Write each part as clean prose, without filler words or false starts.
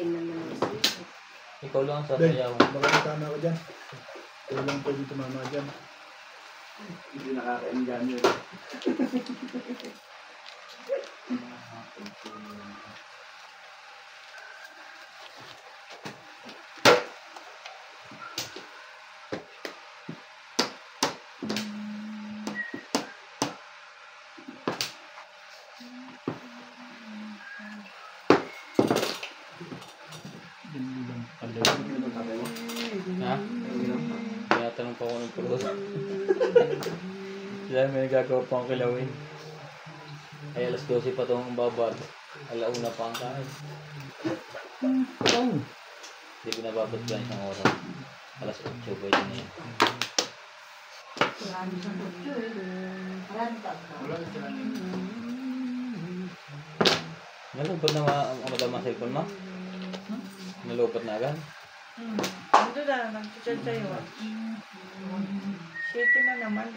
tingnan mo na siya. Ikaw lang sa Ben, sayaw. baka tama ka dyan. Ikaw lang pwede tumama dyan. Hindi nakakaingan yun. Ha? Tinatanong pa ako ng pulot. Dahil may nagagawa pa akong kilawin. Ay alas 12 pa itong babad. Alauna pa ang kain. Hindi ko nababad ba isang oras. Alas 8 ba yun eh. Marami sa kutyo eh. Marami ka ba? Wala na sila nito. Nalupad na ang madama sa cellphone mo? Nalupad na agad? Ito na, nag-chat sa'yo. City na naman.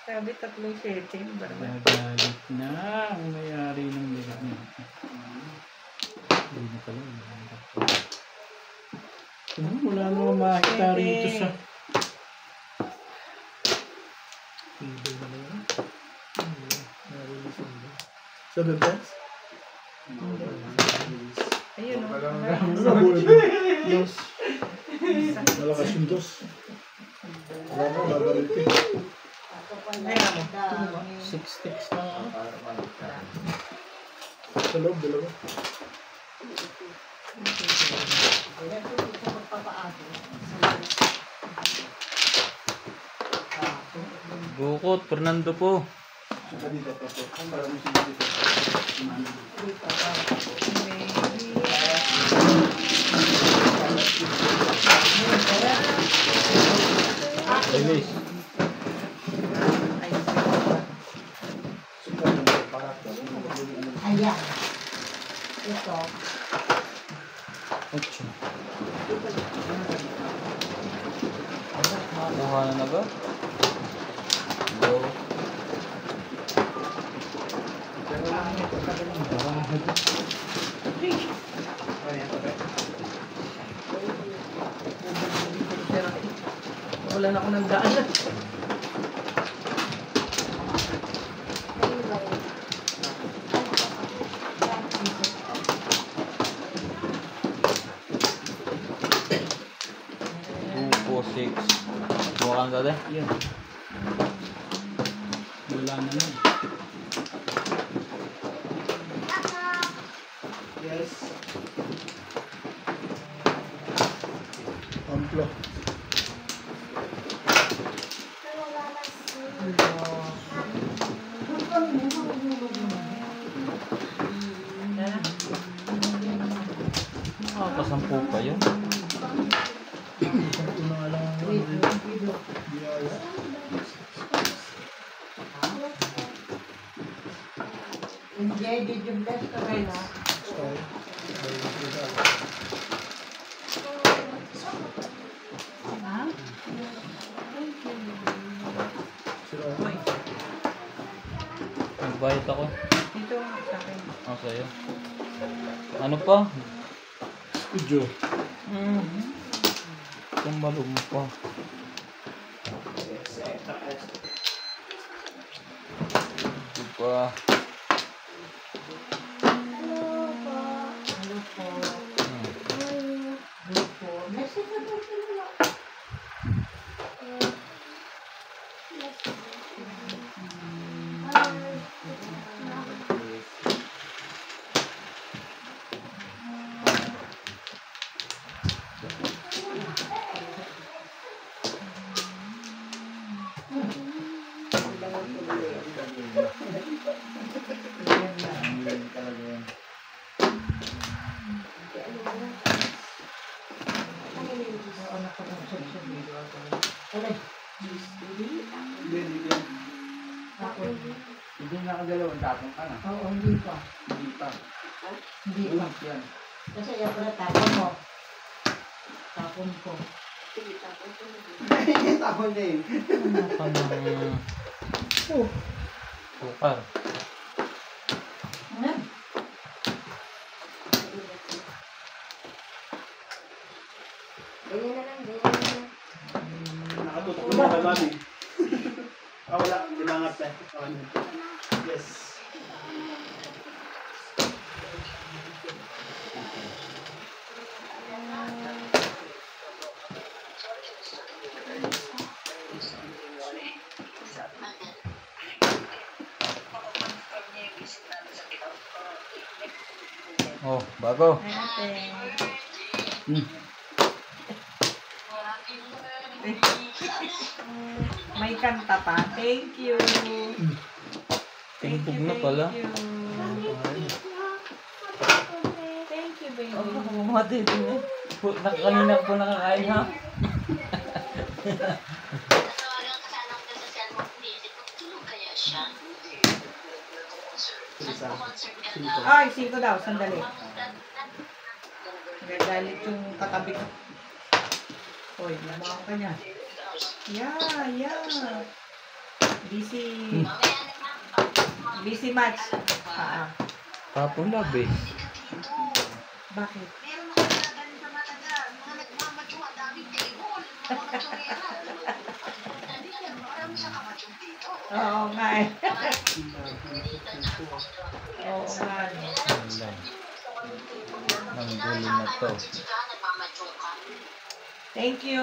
Sabi 3 city. Ba naman? Nagalit na ang mayari ng nila. Hindi na pala. Wala naman makakita rito sa... Sa bebes? Ayun o. Ano na buhay mo? Dos. Malakas yung dos. Wala mo, babarit eh. Ako pa Ayun lang. mo. 6 sticks lang. Sa loob, dalawa. Kaya ko dito magpapaado. Bukot, Fernando po. Saka dito, tapos. Para mo siya dito. Dito pa. Bilis. Ayan. Ito. 8. Nakuha na na ba? Go. Wala na ako ng daan. Two, 4, 6. Bukan ka din? Yan. Wala na nun. Yes. Amplo. Nakakasampu pa yun. Isang una nga lang ang biyaya. Hindi, did you bless ka ba na? Sorry. Ha? Sila. Nagbayad ako. Dito sa akin. Ako sa'yo. Ano pa? Video. Tumbalong pa. Ito pa. Ano po? Ano po? Message na po sila. Hindi nakadalawang tapong ka na. Oo, hindi pa. Hindi pa. Hindi pa. Bukas yan. Kasi yan pala tapon mo. Tapon ko. Tapon na yun. Ano ka ng... Sukar. Ano? Ganyan na lang, ganyan na lang. Nakatutok naman ka mami. Wala. Dinangat na. Yes. Oh, bago. Ate. Hmm. May kanta pa. Thank you. Tingtog na pala. Thank you, baby. Oh, mati din eh. Kanina po nakakain ha. Natawagan ka sana ako sa cellphone, hindi isip ko, tulog kaya siya. Nagpo-concert ka daw. Ay, 5 daw. Sandali. Nagagalit yung katabi ko. Hoy, labakan ka niya. Yeah. Busy. Busy match. Tapon na be. Bakit? Meron ako nagaling sa mataga, mga nagmamadyo, ang daming table. Mga madyurera. Marami siya kamadyong dito. Oo nga eh. Oo Oo nga. Wala. Ang gulo na to. Thank you.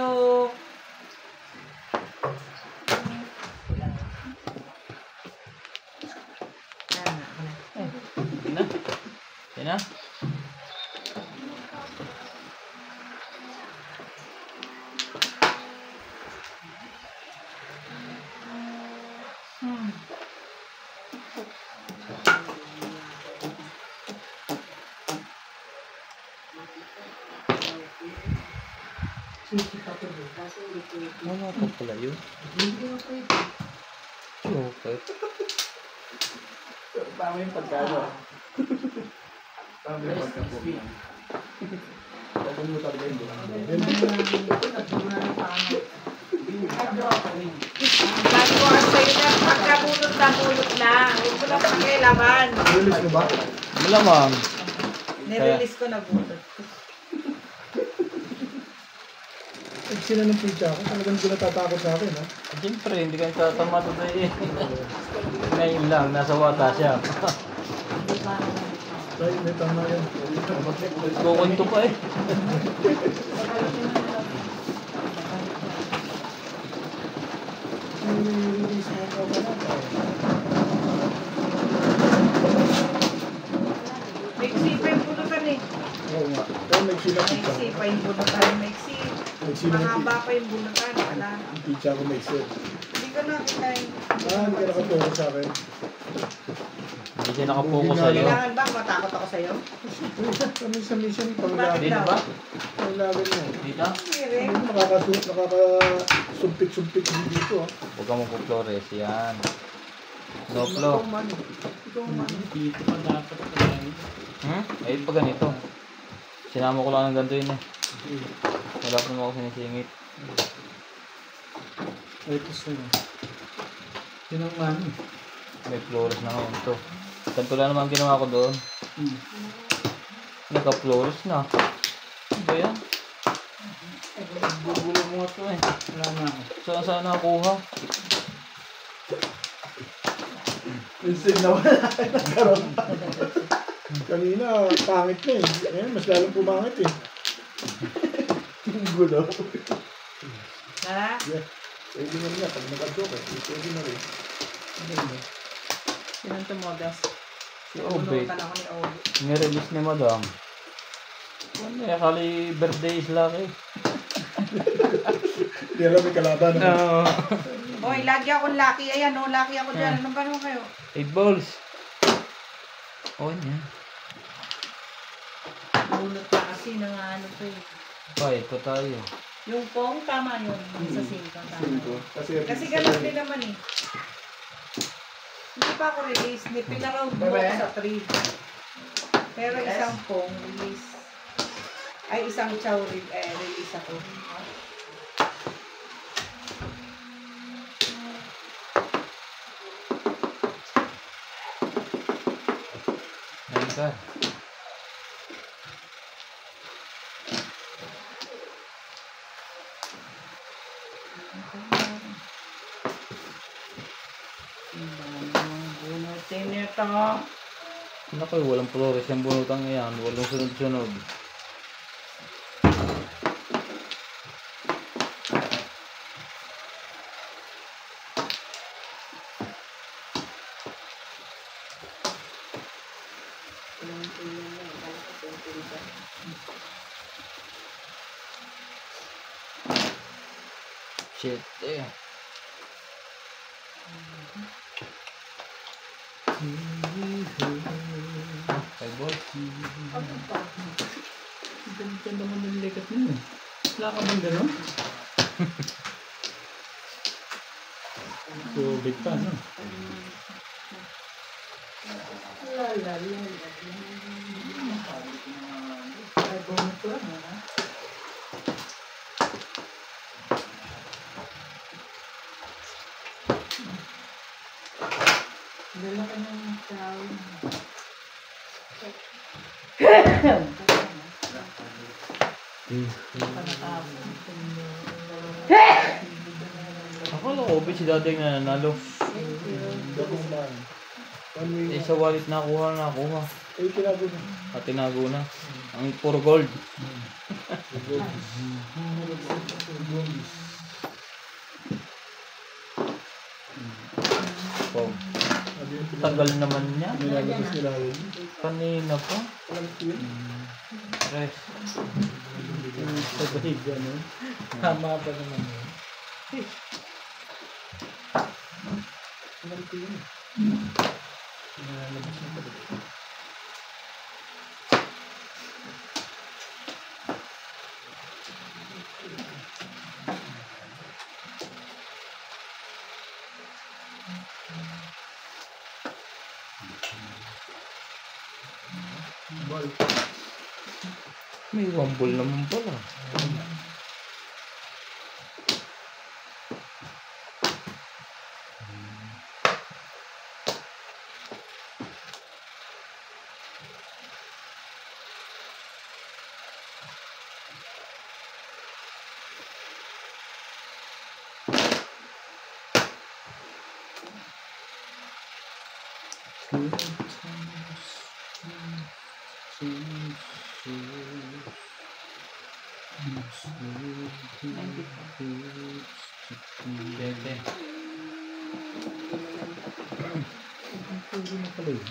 Tina? Tina? Ano pa pala yun? Okay. Tama yung pagkano. Tama yung pagkapunan. Pagkamutan ba yun? Sabi ko ang sa'yo na pagkabulot na bulot lang. Huwag mo lang pakialaman. Release mo ba? Malamang. Nirelease ko na bulot. Sila ng pizza ako. Talagang hindi natatakot sa akin, ha? Siyempre, hindi ka tatama today. Ngayon lang, nasa wata siya. Ay, may tama yan. Kukunto pa eh. Release mo ka ba na? Maiksi pa yung bulutan eh. Oo nga. Pero may sila pizza. Maiksi pa yung bulutan. Maiksi. May sila ng Mahaba pa yung bulutan. Wala. Yung pizza ko may sir. Hindi ko na kikain. Hindi ka nakatulog sa akin. Hindi siya nakapokus sa'yo. Kailangan ba matakot ako sa'yo? Kami sa mission, Bakit panglagan. Dito daw? ba? Panglagan mo. Dito? Hindi rin. Nakakasumpit-sumpit dito, ha? Huwag ka magpo-flores. Yan. No flow. Ikaw man. Ikaw man. Dito pa dapat tayo. Eh, pa ganito. Sinama ko lang ng ganito yun eh. Wala pa naman ako sinisingit. Ito sa'yo. Yun ang mani. May flores na ngayon to. Ganito lang naman ginawa ko doon. Naka-flores na. Ano ba yan? Gugulo mo nga to eh. Wala na ako. Saan nakakuha? Insig na wala. Nagkaroon pa. Kanina, pangit na eh. Ngayon, mas lalong pumangit eh. Yung gulo. Ha? Yeah. Pwede na rin pag nag-adjoke eh. Pwede na rin. Sinang tumodas? Si Obey. Bunutan ako ni Obi. Nirelease ni Madam. Ano eh, akali birthday is lucky. Hindi alam may kalaban. No. Hoy, lagi akong lucky. Ayan, oh, lucky ako dyan. Anong ba naman kayo? 8 balls. Oh, yan. Bulot na kasi ng ano to eh. Bayad pa tayo. Yung pong, tama yun. Sa 5, tama. Kasi Kasi ganun din naman eh. Hindi pa ako release. Pinaraw mo ako sa 3. Pero isang pong release. Ay, isang chow release ako. Ngayon ka. Bunutin nito. Naku, walang flores yung bunutang yan. Walang sunod-sunod. Shit eh. Kay boy. Ganda naman ng lekat mo. Wala ka bang gano'n? Tubig pa, no? Ay, bunot ko lang, ha? Dala ka ng tawin. Akala ko, si dating nananalo. Dabong man. One way. Eh, sa wallet nakuha. Eh, kinago na. At tinago na. Ang puro gold. Oh, tagal naman niya. Nilalabas nila yun. Kanina pa. Alam ko yun. Tres. Sabay gano'n. Tama pa naman yun. Alam ko yun. Nilalabas na talaga. Ball. May rumble naman pala. Bete. Pwede na pala yun.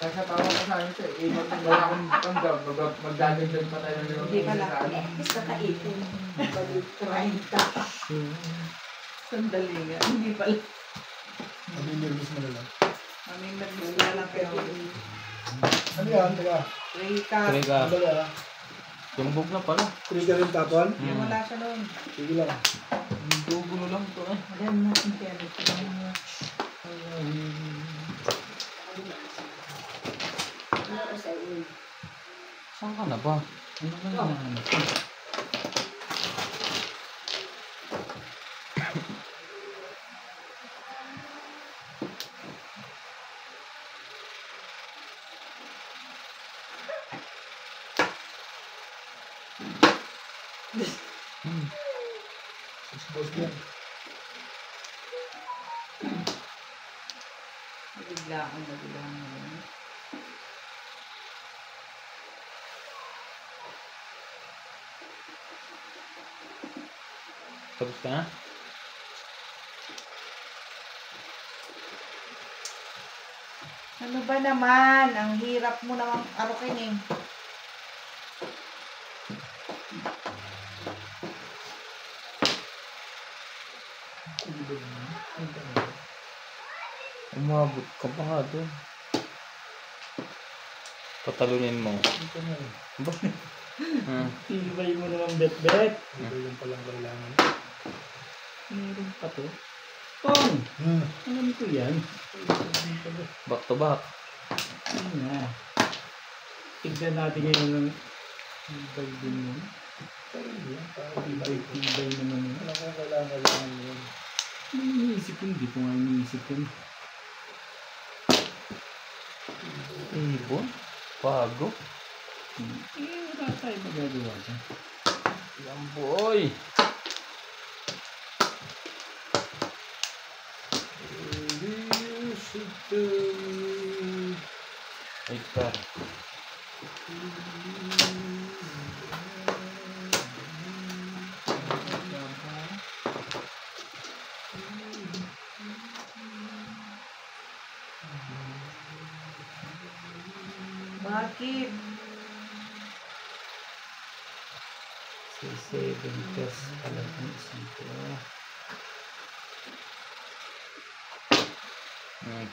Kasi tawa ko sa akin siya, eh, wala akong tanggap, magdadagdag pa tayo ng Hindi ka lang. sa ano. Basta kaipin. Balik, trying ka. Sandali nga. Hindi pala. Nabinirvis mo na lang. Mamimagis na lang pero Ano yan? Teka. Rika. Trigger. Ano ba? Tumbog na pala. Trigger yung tapon? Hindi wala siya noon. Sige lang. Dugulo lang to eh. Alam natin kaya dito. Saan ka na ba? Ano ba hinahanap ko? Expose mo. Bigla akong nagbilang ngayon. Tapos ka na? Ano ba naman? Ang hirap mo namang arukin eh. Umabot ka pa nga doon. Patalunin mo. Ito na eh. Ba? Tibay mo naman bet-bet. Ito yung palang kailangan. Meron pa to. Tong! Hmm. Alam ko yan. Back to back. Ano na. Tignan natin ngayon ng tibay din yun. Tibay naman yun. Alam ko kailangan yun. Iniisip ko, hindi ko nga iniisip yun. Ibon? Pago? Wala tayo magagawa siya. Yan boy! Hector. Bakit? Si 7 test pala kung isito.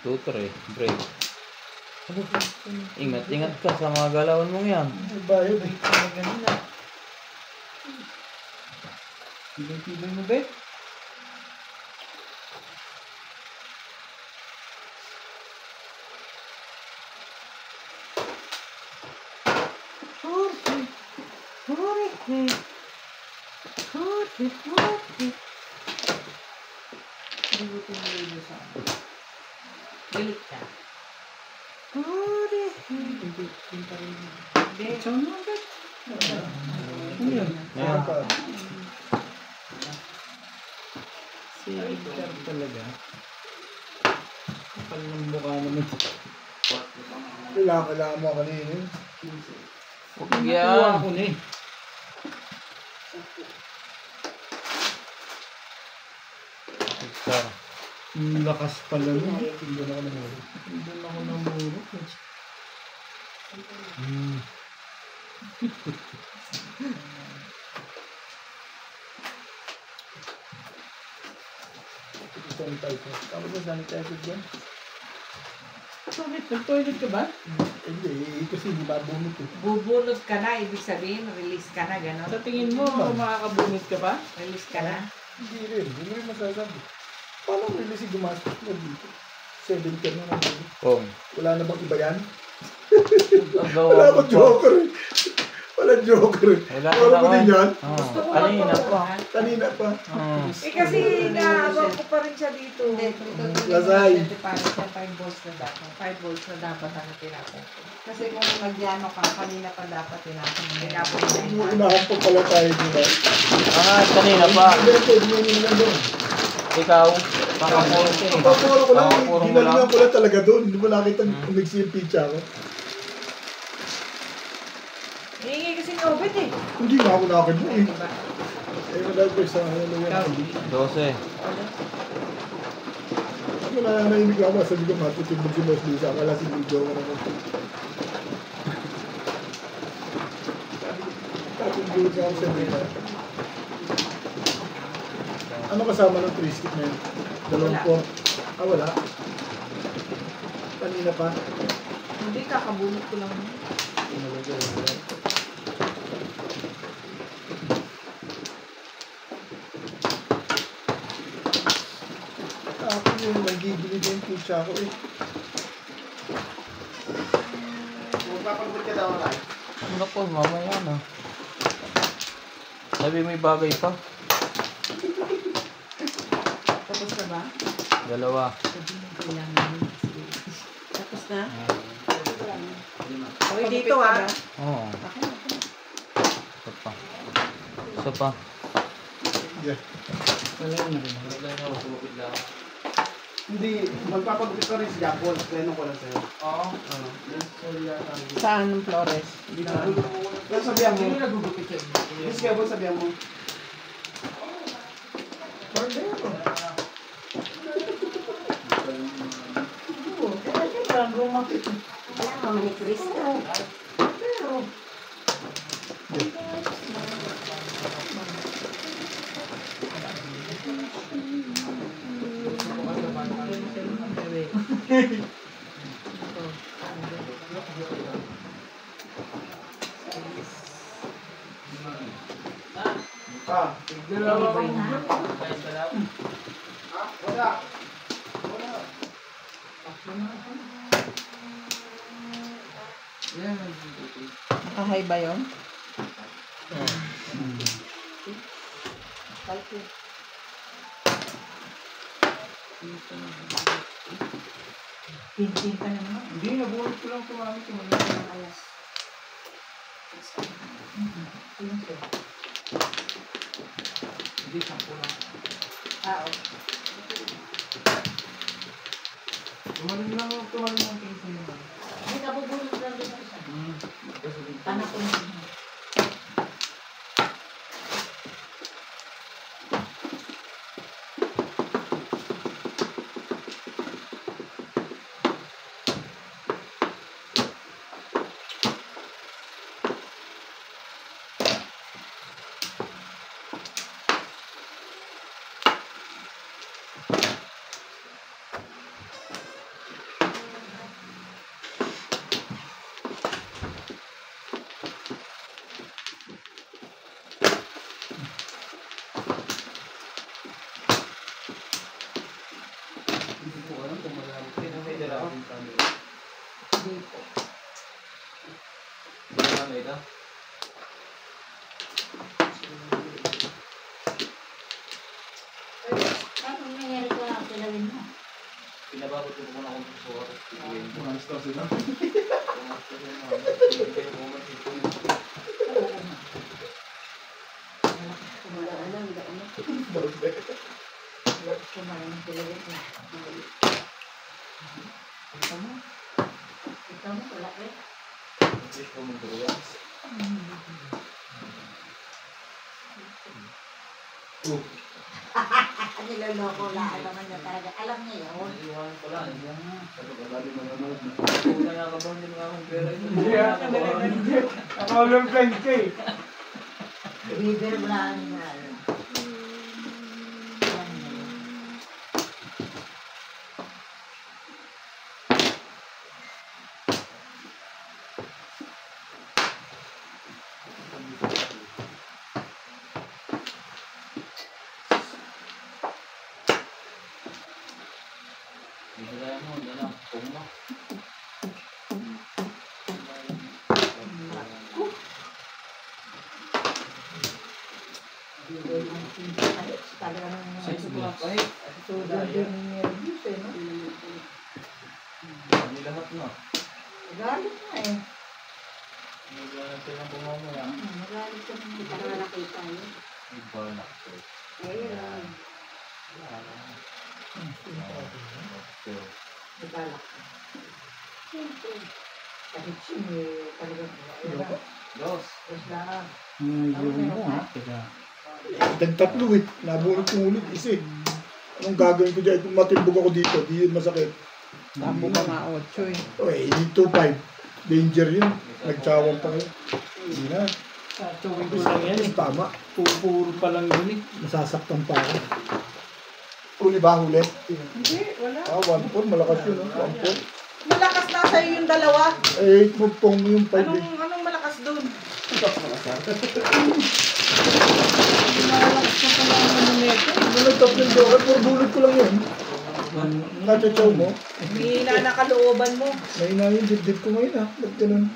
Tutor eh. Break. Ingat-ingat ka sa mga galawan mong yan. May bayad eh. Tibay mo, Bet? Galit ka. Hindi. Saan mo, Bet? Ano yun? Ayan. Si Hector talaga. Kapal ng mukha naman. Kailangan mo kanina yun. Huwag Nakuha yan. ko na eh. Hector. Ang lakas pala nun. Hindi na ako namuro. Doon ako namuro. Sanitizer. Tapos na sanitizer dyan? Bakit? Nag-toilet ka ba? Hindi, kasi hindi mabunot eh. Bubunot ka na, ibig sabihin, release ka na, gano'n. Sa tingin mo, makakabunot ka pa? Release ka na. Hindi mo rin masasabi. Paano release si gumastos mo dito? 7 ka na naman. Kung. Wala na bang iba yan? Ang Wala gawa mo bang joker eh. Wala joker eh. Wala Wala na mo din nga. yan? Oh, Gusto ko kanina lang pa. Kanina pa. Oh. Eh kasi naabang ko pa rin siya dito. Lasay. Para siya 5 volts na dapat. 5 volts na dapat ang tinapon ko. Kasi kung magyano ka, kanina pa dapat tinapon mo. Tinapon mo na Unahan pa pala tayo dito. Kanina pa. Hindi, hindi lang doon. Ikaw. Makapuro ka eh. Papuro ko lang, Makapuro mo ginalingan lang. ko lang talaga doon. Hindi mo nakita umigsi yung pizza ko. Hihingi kasi ni Obet eh. Hindi nga ako nakakita eh. Diba? Eh, madal ko sa ano yan. 12. Ako nananahimik ako, sabi ko matutibog si Boss Lisa. Akala si Lido ko naman. Tatibog ako sa Lisa. Ano kasama ng 3 stick na yun? Dalawang Wala. pork. Ah, wala. Kanina pa. Hindi, kakabunot ko lang. Ako yung nagigili din yung pizza ko eh. Magpapagod ka daw lang. Ano po, mamaya na. Sabi may bagay pa. Tapos na ba? Dalawa. Sabi mo kailangan mo. Tapos na? Okay, dito ah. Oo. Isa pa. Isa pa. Yeah. Wala na rin. Hindi, magpapagod ka rin si Japol. Pleno ko lang sa'yo. Oo. Saan Flores? Dito. Pero sabihan mo. Yes, Gabon, sabihan mo. Kailangan mo ni Cristo. Ah, Dalawa wala Wala. Yan. Nakahay ba yun? Pintin ka naman. Hindi, nabulot ko lang kumamit yung mga Alas. Hindi, 10 lang. Tumalun lang 15 naman. Ay, nabubulot lang din ako siya. Kasi Tanak ko na. hindi ko alam kung magamit. Pinamedera din kami. Hindi po. Hindi na kami ito. Ano nangyari ko lang? Kilawin mo. Pinababot ko muna akong susuha. Umalis daw sila. Wala, hindi ako na. Kumain ng kilawin mo. Ikaw mo, wala eh. Niloloko lang. Alam niya talaga. Alam niya yun. Iwan ko lang. Ako lang plan ka eh. River lang na. Lahat na. Galit na eh. Naglalagay ng bumamaya. Magalit ka naman. Para nakita yun. Iba na. Ayun. Nagalak. Siyempre. Kahit siya talagang Dos. Tapos lang. Tatlo eh. Nabunot kong ulit. Isa eh. Anong gagawin ko dyan? Kung matimbog ako dito, di yun masakit. Tabo ka nga 8 eh. Okay, hindi 2-5. Danger yun. Nagtsawang pa kayo. Hindi na. Chowing ko lang yan eh. Tama. Puro pa lang yun eh. Nasasaktan pa ako. Huli ba? Huli? Hindi, wala. 1-4. Malakas yun. 1-4. Malakas na sa'yo yung dalawa. Eh, pong yung 5 eh. Anong malakas doon? Malakas na pala ang ano nito. Nalagtap yung joker. Puro bulot ko lang yun. Nachachaw mo. Mahina na kalooban mo. Mahina yung dibdib ko ngayon ha. Ba't ganun?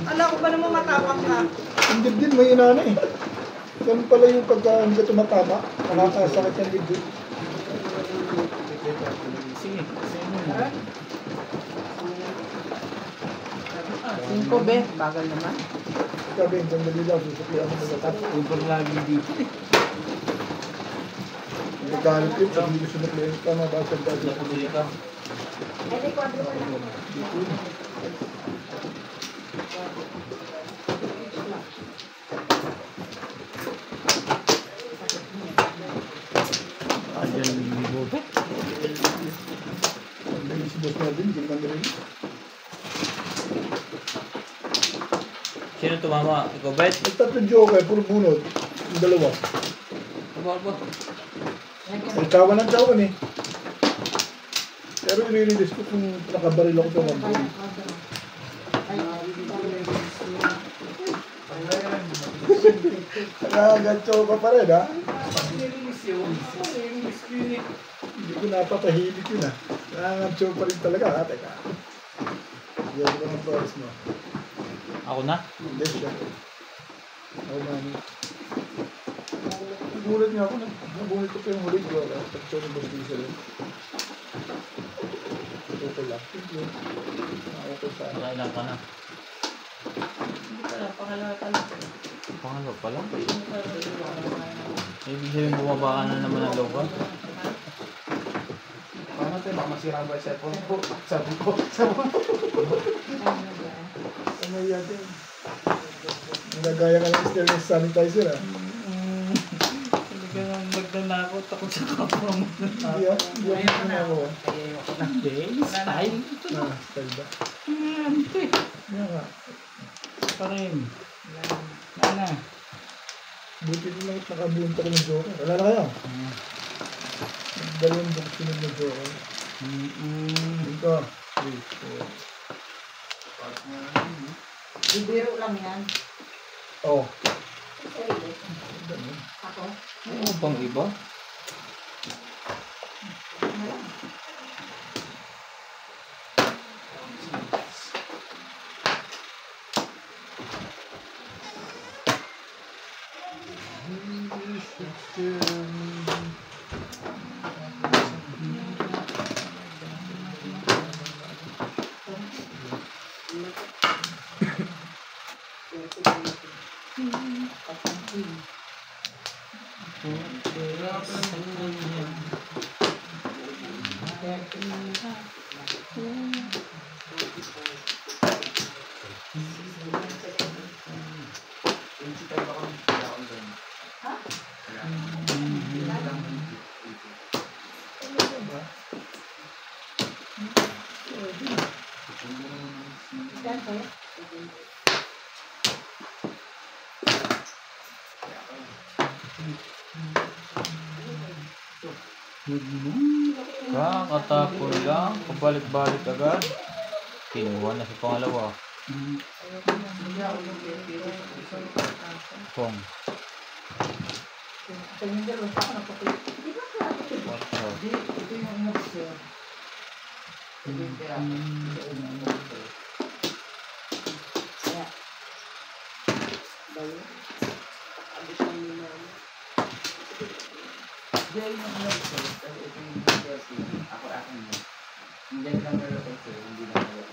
Alam ko ba naman matapang ka? Yung dibdib mahina na eh. Ganun pala yung pagka hindi ka tumatama. Nakakasakit yung dibdib. Sige. Ha? 5 be, bagal naman. Sabi, yung sandali lang. Susuklihan mo magatap. Over lagi dito eh. Nagagalit yun. Sabi ko sinuklihan. Tama ba? Sagdagi ako dito. Ay, di kwadro pa lang. Ayan yung bote. Ang si Boss Melvin. Hindi naman rin. Sino tumama? Ikaw, Bet? Nagtatlong joker. Puro bunod. Yung dalawa. Aba. May tawa ng tawa eh. Pero i-release ko kung nakabaril ako sa 1 Nagagatsaw ka pa rin ha? Nilinis yun. Nilinis ko yun eh. Hindi pinapatahimik yun ah. Nangangansyo pa rin talaga. Teka. Yan ko ng flores mo. Ako na? Hindi siya. Ako mani. Nagulat niya ako. Nagulat ko pa yung huli ko. Pagkaw ng bastisa rin. Ito lang. Okay sa akin. Nakailan ka na? Hindi pala, pangalawa pa lang. Pangalawa pa lang. Hindi pala. Ibig sabihin bumaba ka na naman ng loba. Paano tayo? Baka masira ba yung cellphone ko? Sabi ko. Ano yan din? Nagagaya ka ng stainless sanitizer ah. Talaga nang nagdanakot ako sa kapwa mo. Hindi ah. Hindi ako na ako. Style. Ito na. Style ba? Ito eh. Yan nga. Pa rin. Nana. Buti din lang nakabunta ko ng joker. Wala na kayo? Dalawang box sunod ng joker. Ito. 3, 4. Bibiro lang yan. Oh. Sarili. Ako? Ano bang iba? Kakatapon lang, pabalik-balik agad. Kinuha na sa pangalawa. Pong. Quatro. Ako akin mo. Hindi lang nalapit sa'yo, hindi lang nalapit.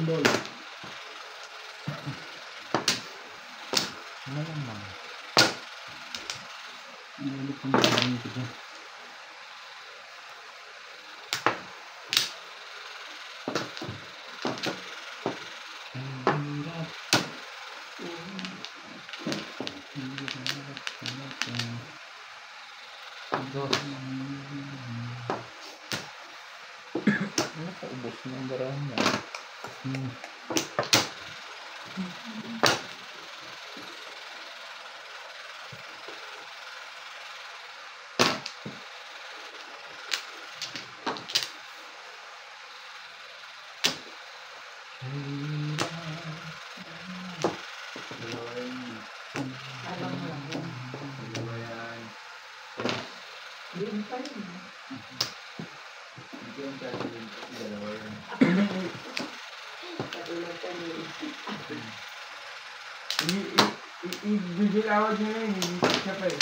Bola. Malamang. Inulit ko na lang ito dyan. Nakaubos na ang barahan niya. Ibigilawad nyo na yun, hindi siya pa eh.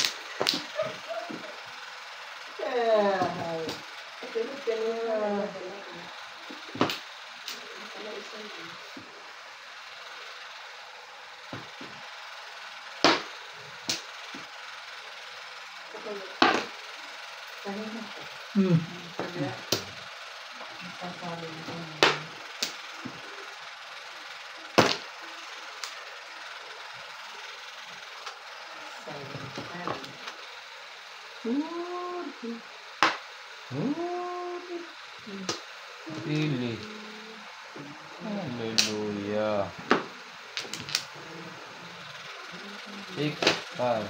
Pili. Hallelujah. 6, 5.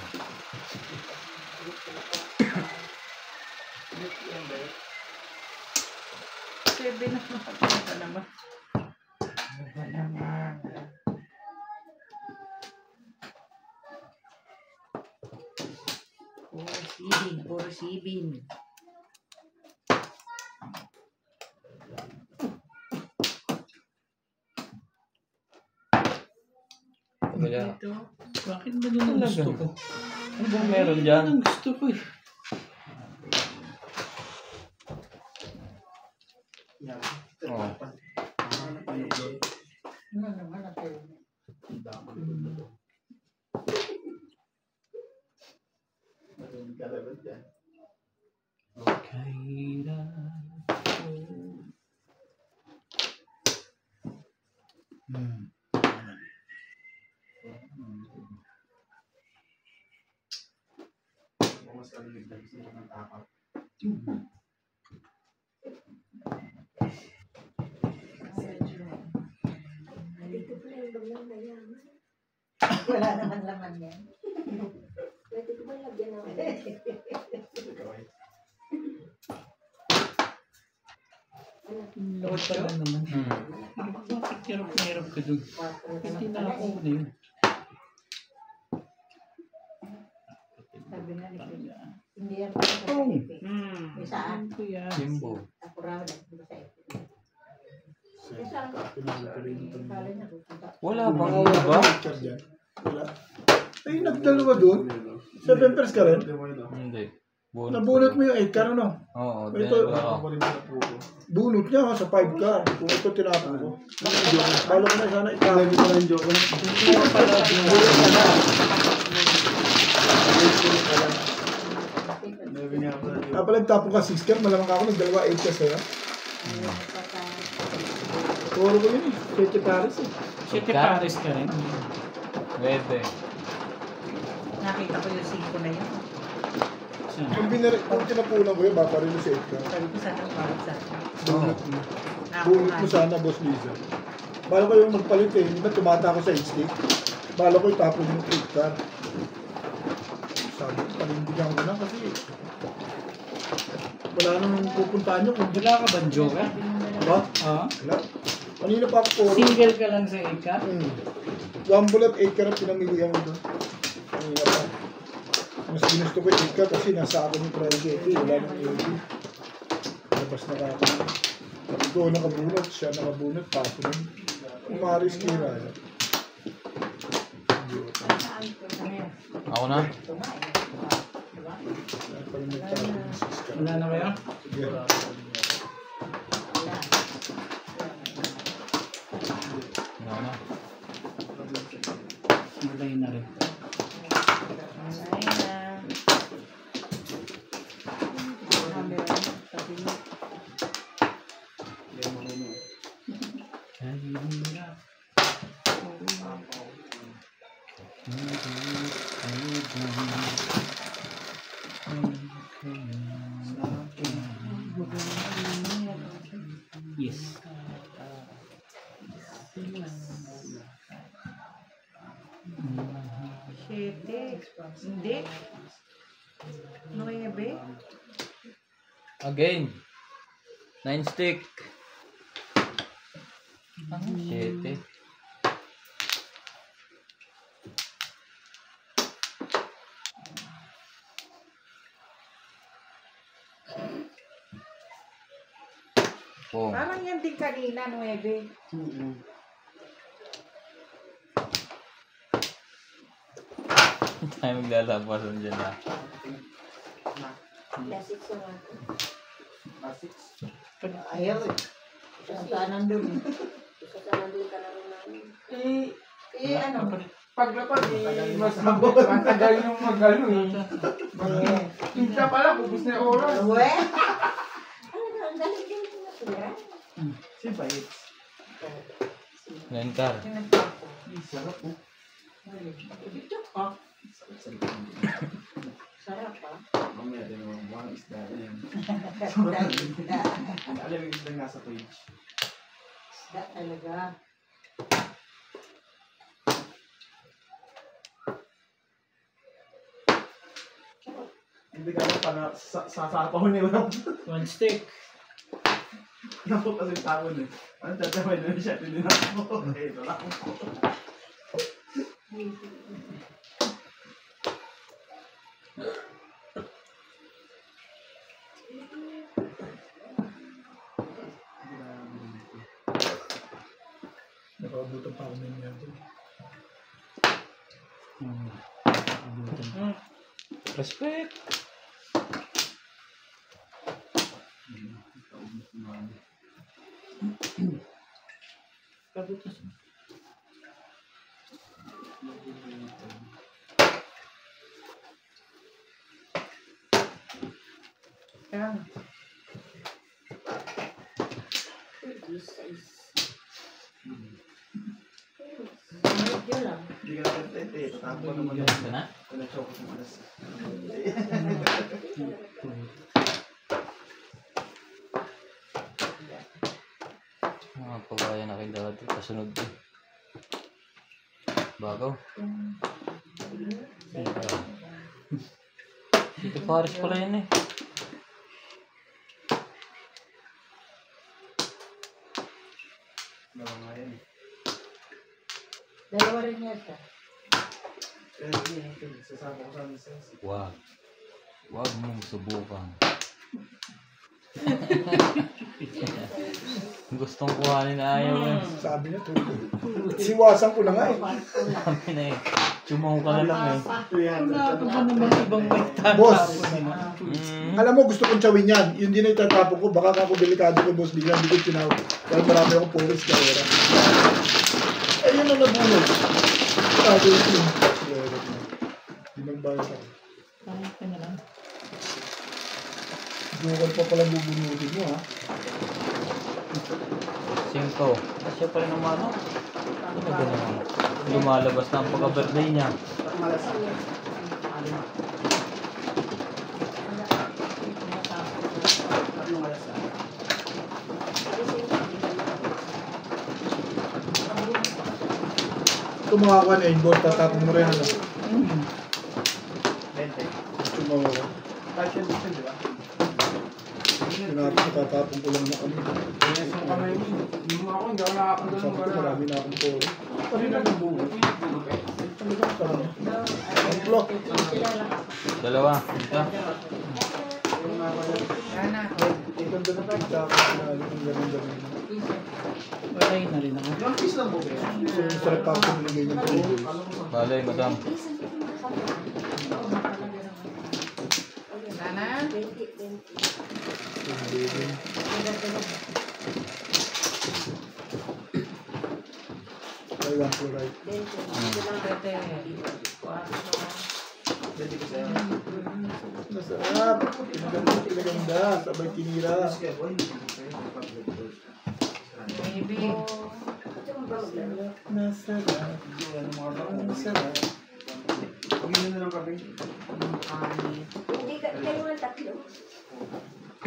7 na makakita naman. Ano naman? Puro sibin. Wala. Dito. Bakit ba yun ang gusto ko? Ano bang meron dyan? Ang gusto ko eh. Oh. Ano naman ang tayo? Wala naman laman yan. Pwede ko ba lagyan ng Lord pala naman. Bakit hirap ka dun? Hindi na ako na yun. Sabi nga ni Kuya. Hindi yan pa sa IP. May saan? Kuya. Jimbo. Ako raw lang sa IP. Saan? Kala na pupunta. Wala bang iba? Wala. Ay, nagdalawa doon. 7 pairs ka rin? Hindi. Nabunot mo yung 8 car, ano? Oo, Ito. Bunot niya ha, sa 5 car. Kung ito tinapon ko. Balo ko na sana itapon ko na yung joke. Hindi ko pala. Bunot ka na. Pala tapon ka 6 car, malamang ako nagdalawa 8 ka sa'yo. Puro ko yun eh. 7 pares eh. 7 pares ka rin. Pwede. Nakita ko yung 5 na yun. Kung tinapunan ko yun, baka rin sa 8 car. Sabi ko sana parang sa Bunot mo. Bunot mo sana, Boss Liza. Balo ko yung magpalit eh. Hindi ba tumata ako sa 8 stick? Balo ko itapon yung 8 car. Sabi ko, panindigan ko na kasi wala nang pupuntahan nyo kung Wala ka ba, Joker? ba? Oo. Wala. Kanina pa ako puro. Single ka lang sa ika? One bullet 8 car ang pinamilihan ko doon. Kanina pa. Mas ginusto ko 8 car kasi nasa akin yung priority. Wala nang 80. Labas na ako. Ikaw nakabunot, siya nakabunot, tapo nun. Umaris kira. Ako na? Wala na kayo? Sige. Ako na. Malay na rin. Yes. Siyete. Hindi. 9. Again. 9 stick. Ano? 7. Oh. Parang yan din kanina, 9. Tayo maglalabasan dyan na. Classic sa mga. Ayaw eh. Saan nandun eh. Saan nandun ka na rin namin. Ano? Paglapag, matagal yung mag-ano eh. Tinta pala, bubus na yung oras. Uwe? Ano na, ang galing yung tinatira. Si Bayit. 9 car. Sarap po. Sarap pa. Mamaya din mo, mga isda na yan. Isda. Alam yung isda nasa page. Isda talaga. Hindi ka lang para sa sapaw niyo lang. 1 stick. Ano po kasi tapon eh. Ano tatawin na siya? Hindi na po. Eh, ito lang po. Nakabutan pa ako na niya ito. Respect. Yan. Medyo lang. Hindi ka na tete. Tatapon naman Ito na? Wala choco sa malas. Mga pabaya na kay dati. Kasunod din. Bagaw. Dito Paris pala yun eh. Dalawa nga yan eh. Dalawa rin yata. Eh, hindi. Sasama ko sa amin sa Wag. Wag mong subukan. Gustong kuhanin na ayaw eh. Sabi niya, tulog. Siwasan ko na nga eh. Sabi na eh. Chumaw ka na lang eh. 300. Ano ba naman ibang may Boss, Alam alam mo gusto kong tsawin yan. Yun din ay tatapon ko. Baka ako delikado ko, boss. Biglang hindi ko tinawag. Dahil marami akong puris kaya. Eh, yun ang nabulog. Sabi ko yun. Hindi nagbayad ako. Dugal pa pala bubunugin mo, ha? 5. Kasi pala ng manok. Ano ba naman? Lumalabas na ang pagka-birthday niya. Malas. Ito mga kwan eh, boss, tatapon mo rin, ano? 20. Ito mga kwan. Kahit yan dito, di ba? Tinapon ko, tatapon ko lang na kami. Yes, yung kamay mo. Yung ako, hindi ako nakakagano. Sabi ko, marami na akong puro. Ano na nabuo? Talagang parang, ang plok. 2. Ito. Yan na. Ang ganda na pagtapon na, ang ganun-ganun. Yung piece lang po ba yan? So, yung sarap pa ako nilagay ng tubig. Balay, madam. Yan na. Taiwan chloride. Pwede ko sa'yo. Masarap. Pinaganda. Sabay tinira. Sige, boy. Hindi ko sa'yo. Baby. Masarap. Masarap. Pagin na lang kami. Hindi ka, kayo ang tatlo.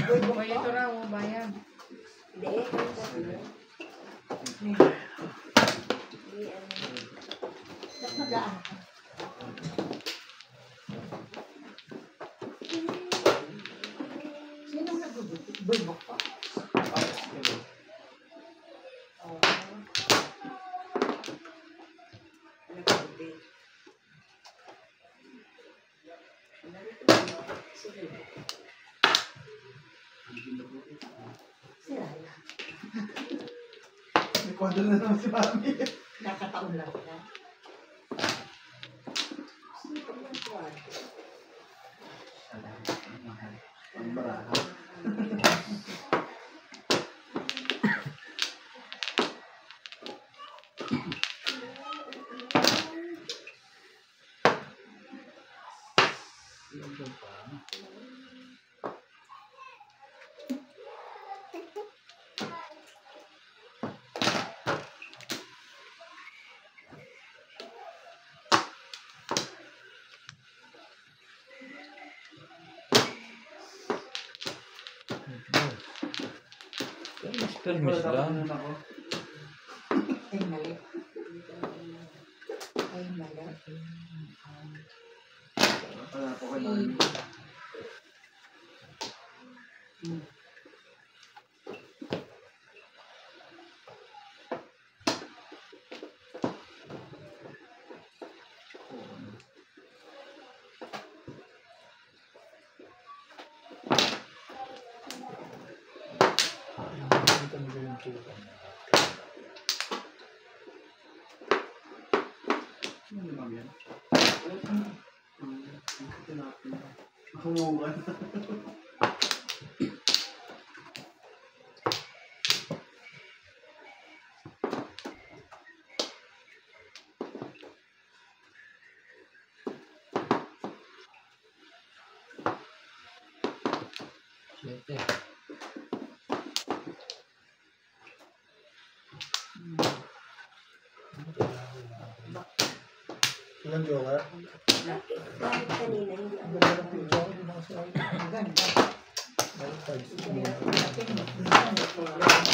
Boy, ito na. Bayan. Hindi, kayo ang tatlo. Nakagaan ka. Sino nagbubuk? Bulbok pa. Siraya. May kwadro na naman si Mami. Nakataon lang na. Sino pa yung kwarto? Ang baraha. Permis lang. Ay, mali. Ay, mali. Wala po kayo. Nakita nila yung tuta. Ano ba yan? Humugan. Siyete. Ilang joker? Bakit kanina hindi Ang ako ganda ng pizza ko, hindi nakasali. Ang ganda. Ay, five, six, Hindi seven, natin natin.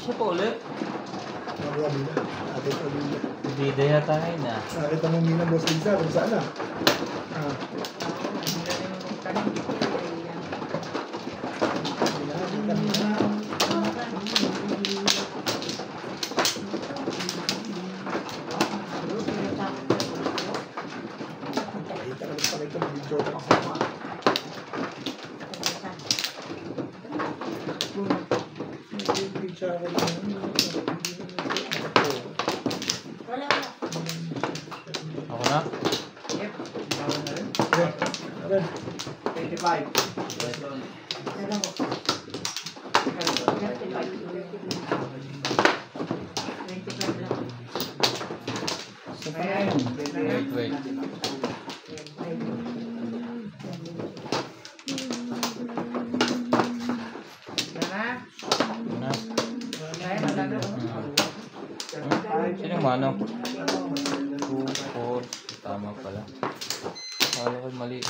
Siya pa ulit. Maria Mina. Nakita mo Mina. Bida yata ngayon ah. Nakita mo Mina, Boss Lisa, kung saan na? Ah, Mina, Mina. Nakita ka lang pala ito, yung joker. Yung pizza ko lang, Wala na. Ako na? Okay, okay. 25. Dala ko. 25 lang. Wait. Na? Sino yung mano? 2, 4. Tama pala. Kala ko mali.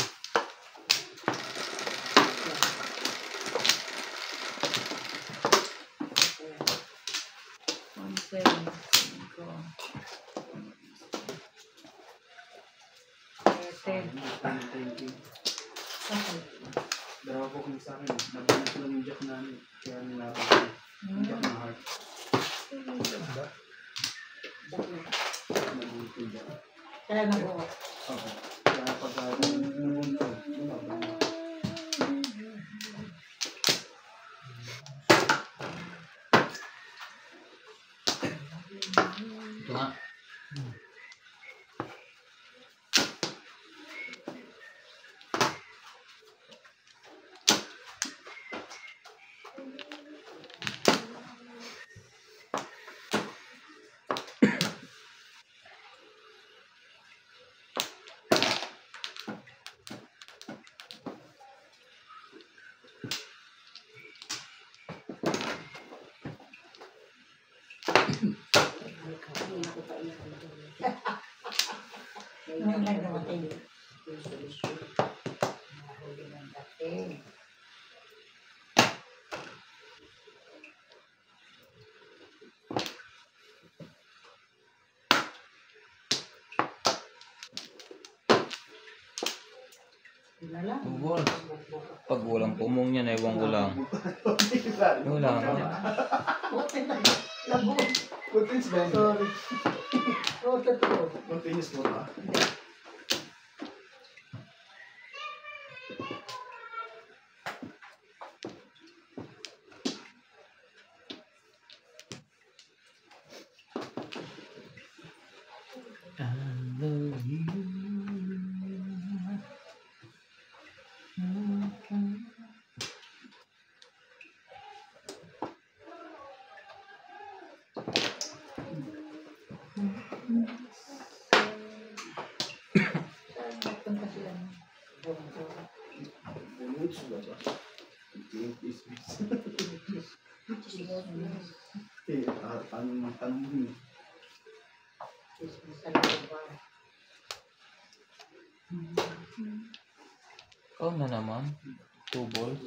Dalawa po kung sa akin. Nabanat ko lang yung jack namin. Kaya nilapit ko. Yung jack na heart. Nabuto yung jack. Kaya nag-uot. Okay. Kaya pagka namunto, Ito nga. Ngayon lang dumating. Nahuli ng dating. Wala lang. Tubol. Pag walang pumong yan, ewan ko lang. Wala nga. Lagot. Continuous ba? Sorry. Oo, totoo. Continuous mo ba? Saan kasi yan? Which ba ba? Tanong mo yun. Ikaw na naman. 2 balls.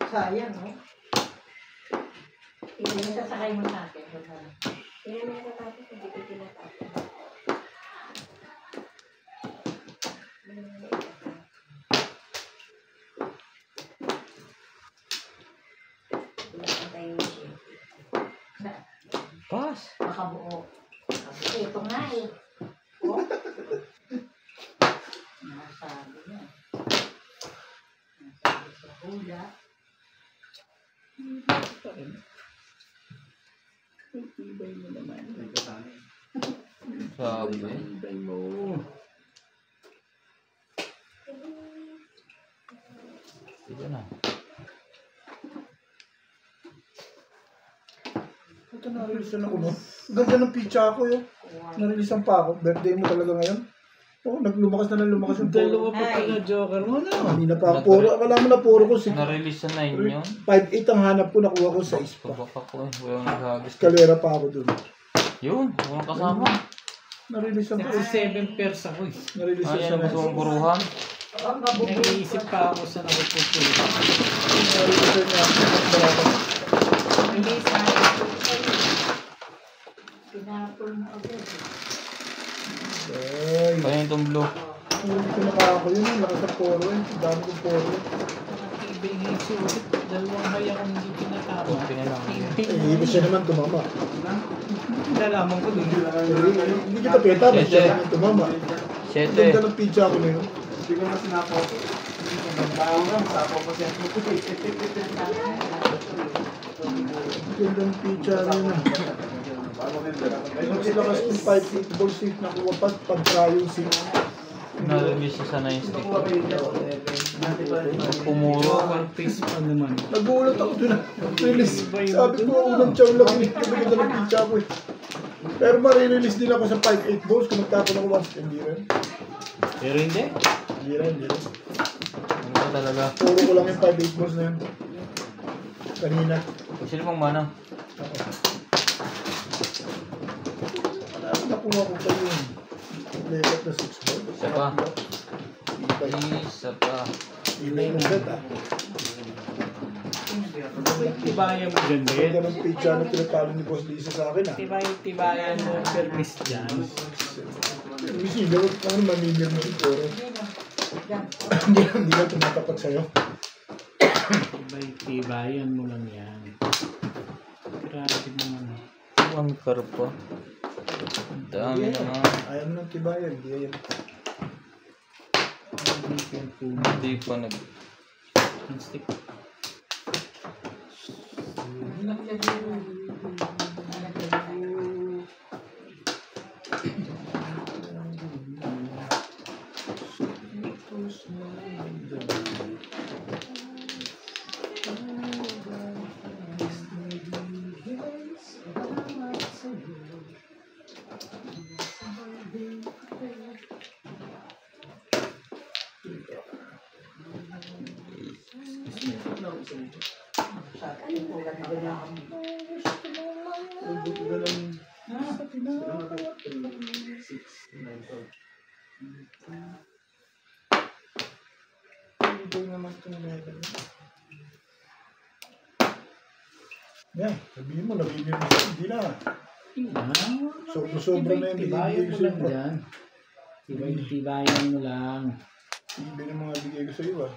Sayang, no? Hindi na sasakay mo sa akin. Kaya meron natin, hindi ko tinatapos. Pas. Makabuo. Ito nga eh. Oh. Nasabi niya. Nasabi sa hula. Sabi. Sige na. Ito na-release na ako, no? Ganda ng pizza ako, yun. Na-release pa ako. Birthday mo talaga ngayon. Oo, naglumakas na lumakas yung puro. Dalawa pa pala Joker mo na. Kanina pa ako. Puro, akala mo na puro ko. Na-release na 9 yun. 5'8 ang hanap ko, nakuha ko 6 pa. Pabaka ko eh. Walang naghagis. Escalera pa ako dun. Yun. Walang kasama. Na-release ang Kasi 7 pairs ako eh. Na-release Ay, siya ano gusto mong buruhan? Nag-iisip pa ako sa nakupupulit. Na-release niya. Hindi sa Pinapon mo agad. Ay, Kaya itong blue. hindi ko nakaka yun. Lakas ng poro eh. Dami kong poro. Ibigay sulit. Dalawang kaya kung hindi pinatama. Okay na lang. Eh, iba siya naman tumama. Nalaman ko dun. Hindi kita peta, ba siya naman tumama. 7. Ganda ng pizza ko na yun. Hindi ko na sinapo. Nagbaon lang, sapo ko siya. Ganda ng pizza na yun. Ay, mas lakas yung 5 ball seat na kuha pa pag-trying seat. Na-release siya sa 9 stick. Pumuro. One piece pa naman. Nagulat ako dun. Release. Sabi ko, unang chow lang eh. Ganda ng pizza ko eh. Pero marirelease din ako sa 5-8 balls kung nagtapon ako once. Hindi rin. Pero hindi. Hindi rin. Ano ba talaga? Puro ko lang yung 5-8 balls na yun. Kanina. Sino pang mana? Nakuha ko pa yun. Lekat na 6 balls. Isa pa. Isa pa. Iba yung set ah. Tibayan mo dyan, Ben. Ganda ng pizza na tinatalo ni Boss Lisa sa akin ah. Tibayan mo permis dyan. Misi, gawin ka naman mamimir mo siguro. Hindi lang tumatapat sa'yo. Tibayan mo lang yan. Grabe naman. Ang karpa. Ang dami naman. Ayaw mo ng tibayan. Hindi yan. Hindi pa nag... Stick. Yan, sabihin mo, nabibigay mo sa hindi na. Sobra na yung Tibayan binibigay ko mo sa lang iyo. dyan. Tibayan mo lang. Iba yung mga bigay ko sa iyo ah.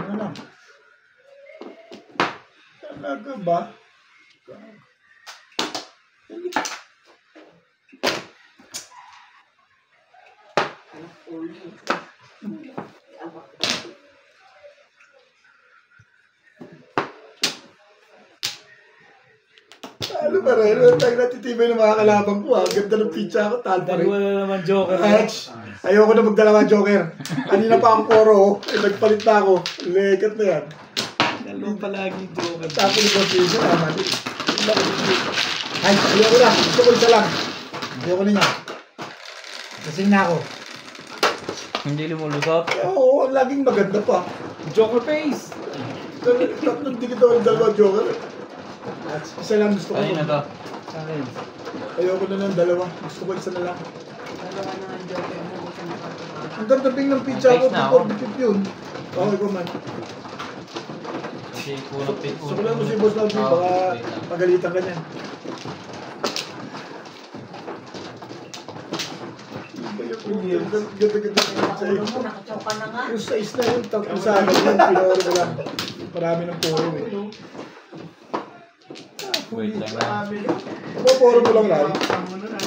Ano na? Talaga ba? Ano ba rin? Ano tayo natitibay ng mga kalabang ko ha? Ganda ng pizza ko, tal pa rin. Dalawa na naman joker. Ayoko na magdalawa joker. Kanina pa ako poro, nagpalit na ako. Lekat na yan. Dalawa palagi joker. Tapos yung pizza, mali. Ay, ayoko na. Gusto ko isa lang. Ayoko na niya. Kasing na ako. Hindi lumulusot. Oo, laging maganda pa. Joker face! Tatlong di kita ng dalawa joker. At isa lang gusto ko. Kanina to. Sa akin. Ayoko na ng dalawa. Gusto ko isa na lang. Dalawa na ang joker mo. Gusto na patumahan. Ang gandabing ng pizza ko, Next na ako. before bitip yun. Okay ko man. Kasi kulang pit. So ko lang mo si Boss Lovely, baka pagalitan ka niyan. Ganda-ganda ng pizza Ulo yun. mo, nakachoka na nga. Yung size na yun, tapos sa akin yun, pinoro ko lang. Marami ng poro eh. Wait lang na. Puro mo lang lang.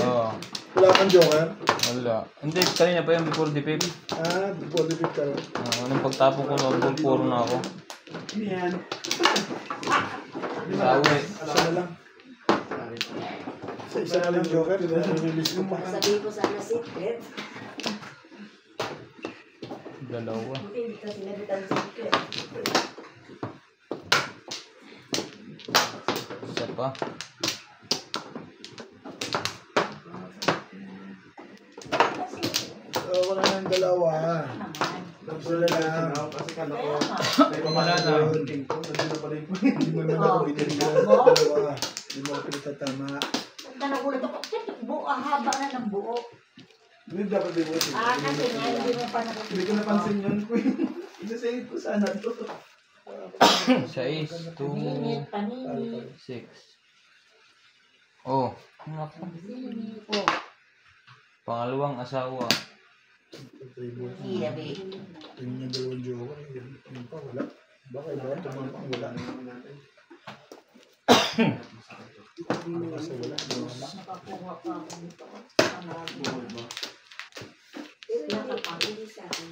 Oo. Wala kang joker. Wala. Hindi, kanina pa yung before the pip. Ah, positive ka lang. Nung pagtapon ko ng puro na ako. Yan. Sa uwi. Isa na lang. Sa isa na lang joker, release ko pa. Sabi ko sana secret. Dalawa. Hindi ka sinabitan secret. Isa pa. So, wala nang dalawa. Tapos na lang. Kasi kala ko, Wala na. Hindi Hindi mo naman ako binili ng dalawa. Hindi mo ako pinatatama. Nagulat ako. Buo, haba na ng buo. Hindi dapat din mo. Kasi nga, hindi mo pa nakikita. Hindi ko napansin yun, Queen. Isa-save ko sana to. 6, 2, Paninit, paninit. 6. Oh. Naku. Paninit po. Pangalawang asawa. Hiyabi. Tingin niya dalawang joker. Yun pa, wala. Baka iba, tumapang wala. Kasi wala. Nakakuha pa ako nito. Nakapagili sa akin.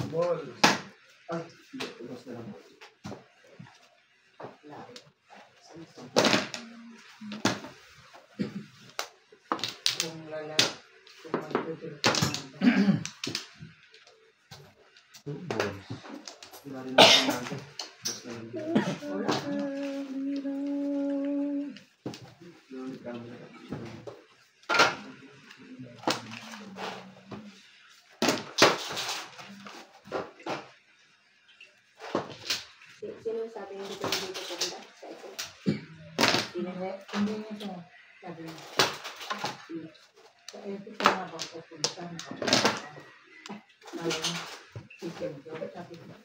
Ball. Ay, hindi. Ubas na lang. Kung lalaki. Kung magtutuloy ka Two balls. Wala rin naman natin. Ubas na lang. Sino sabi yung dito dito sa ito? Hindi niya siya. Sabi niya. Sa ito siya nga bang pupunta. Alam mo. Chicken. Sabi niya.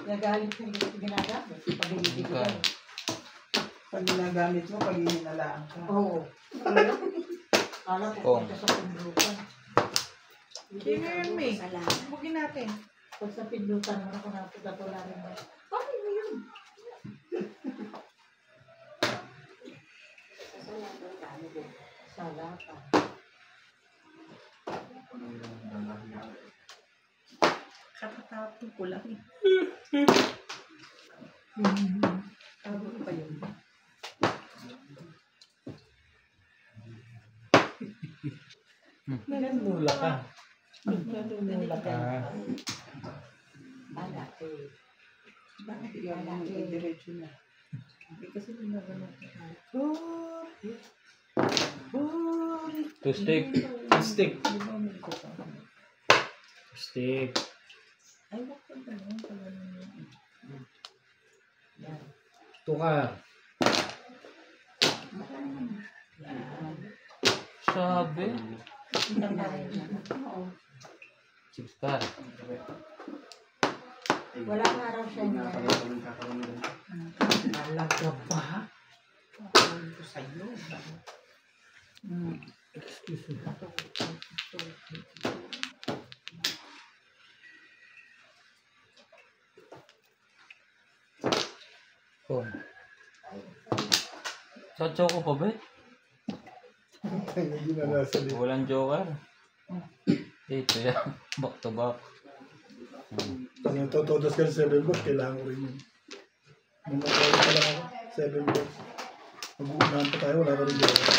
Nagalit mo yung ginagamit. Pag-ibig ko. Pag ginagamit mo, pag ininalaan ka. Oo. Kala ko Oh. punta sa pindutan. Sino yun, May? Salamat. Bugin natin. Pag sa pindutan mo ako napunta to lang rin. Bakit mo yun? Salamat kami din. Salamat. Katatapon ko lang. Tawag ko pa yun. Nanunula ka. Nanunula ka. Malaki. Bakit yan ang diretso na? Kasi pinagano'n ko. Two stick. Stick. Stick. Ay, bakit ganun? Tukar. Sabi. Oo. 6 card. Wala nga raw siya niya. Talaga ba? Tawag ko sa'yo. Excuse me. Oh. Sa choco pa ba? Hindi na nasa lip. Walang joker. Ito yan. Back to back. Pag natotodas ka sa 7 boss, kailangan ko rin yun. Mag-12 pa lang ako. 7 days. Mag-uunahan pa tayo, wala pa rin jowa.